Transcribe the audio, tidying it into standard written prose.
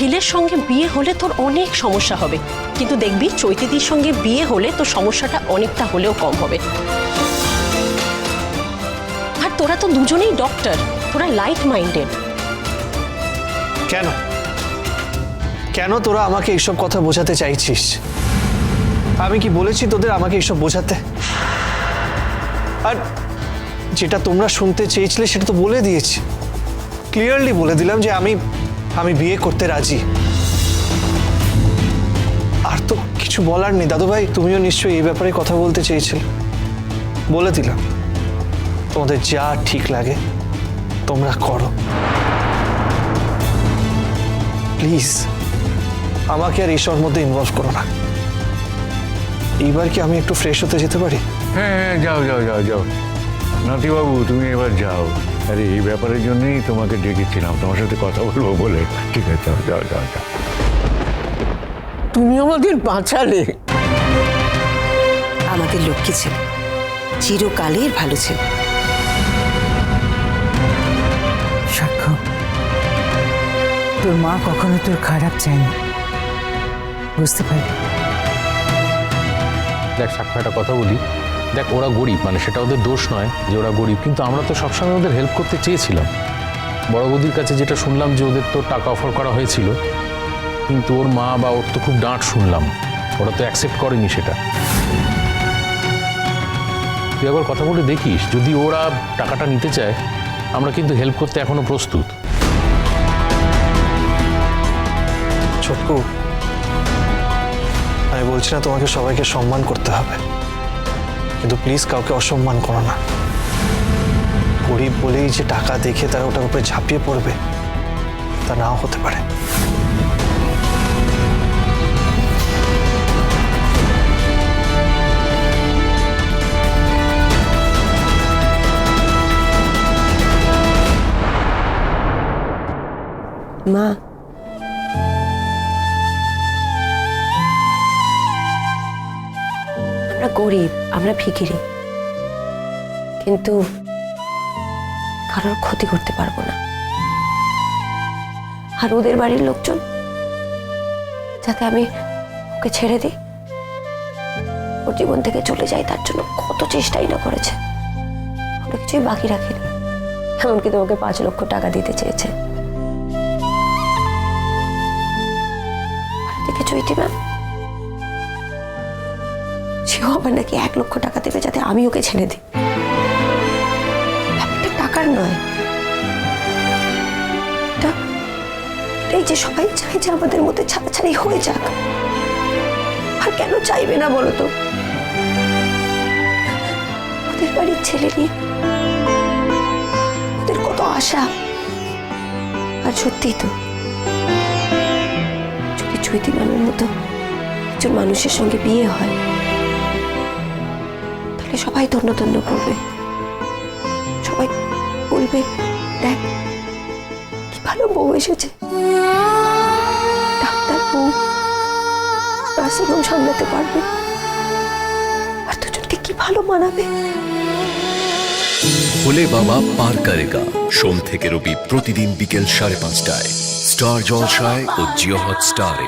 ছেলের সঙ্গে বিয়ে হলে তোর অনেক সমস্যা হবে, কিন্তু দেখবি চৈতিদির সঙ্গে বিয়ে হলে তোর সমস্যাটা অনেকটা হলেও কম হবে। আর তোরা তো দুজনেই ডক্টর, তোরা লাইট মাইন্ডেড। কেন কেন তোরা আমাকে এইসব কথা বোঝাতে চাইছিস? আমি কি বলেছি তোদের আমাকে এইসব বোঝাতে? আর যেটা তোমরা শুনতে চেয়েছিলে সেটা তো বলে দিয়েছি, ক্লিয়ারলি বলে দিলাম যে আমি বিয়ে করতে রাজি। আর তো কিছু বলার নেই। দাদু ভাই, তুমিও নিশ্চয়ই এই ব্যাপারে কথা বলতে চেয়েছিলে, বলে দিলাম। তোমাদের যা ঠিক লাগে তোমরা করো। প্লিজ আমাকে আর এইসবের মধ্যে ইনভলভ করো না। এইবার কি আমি একটু ফ্রেশ হতে যেতে পারি? হ্যাঁ, যাও যাও যাও যাও নাতিবাবু, তুমি এবার যাও। আরে এই ব্যাপারের জন্যই তোমাকে ডেকেছিলাম, তোমার সাথে কথা বলবো বলে। ঠিক আছে, যাও যাও যাও যাও। তুমি আমাদের বাঁচালে। আমাদের লক্ষ্মী ছিল, চিরকালের ভালো ছিল। সাক্ষ্য, তোর মা কখনো তোর খারাপ চায়নি, বুঝতে পারবি? দেখ সাক্ষ্য, একটা কথা বলি, দেখ ওরা গরিব, মানে সেটা ওদের দোষ নয় যে ওরা গরিব, কিন্তু আমরা তো সবসময় ওদের হেল্প করতে চেয়েছিলাম। বড় বৌদির কাছে যেটা শুনলাম যে ওদের তো টাকা অফার করা হয়েছিল, কিন্তু ওর মা বা ওর তো খুব ডাঁট শুনলাম, ওরা তো অ্যাকসেপ্ট করেনি সেটা। তুই একবার কথা বলে দেখিস, যদি ওরা টাকাটা নিতে চায় আমরা কিন্তু হেল্প করতে এখনো প্রস্তুত। ছোট্টু, আমি বলছি না তোমাকে সবাইকে সম্মান করতে হবে, কিন্তু প্লিজ কাউকে অসম্মান করো না। গরিব বলেই যে টাকা দেখে তারা ওটার উপরে ঝাঁপিয়ে পড়বে তা নাও হতে পারে। মা, আমরা গরিব, আমরা ভিখিরি, কিন্তু কারোর ক্ষতি করতে পারবো না। আর ওদের বাড়ির লোকজন যাতে আমি ওকে ছেড়ে দিই, ওর জীবন থেকে চলে যাই, তার জন্য কত চেষ্টাই না করেছে। ওটা কিছুই বাকি রাখেনি, এমনকি তোমাকে 5 লক্ষ টাকা দিতে চেয়েছে। দেখে চৈতি ম্যাম, সেও আবার নাকি 1 লক্ষ টাকা দেবে যাতে আমি ওকে ছেড়ে দিই। ব্যাপারটা টাকার নয়, এই যে সবাই চায় যে আমাদের মধ্যে ছাড়াছাড়ি হয়ে যাক। আর কেন চাইবে না বলো তো? ওদের বাড়ির ছেলে নিয়ে ওদের কত আশা। আর সত্যিই তো, যদি চৈতি ম্যামের মতো একজন মানুষের সঙ্গে বিয়ে হয় তাহলে সবাই ধন্য ধন্য করবে, সবাই বলবে দেখ কি ভালো বউ এসেছে, ডাক্তার বউ, নার্সিং হোম সামলাতে পারবে, আর দুজনকে কি ভালো মানাবে। ভোলে বাবা পার করেগা, সোম থেকে রবি প্রতিদিন বিকেল 5:30টায় স্টার জলসায় ও জিও হটস্টারে।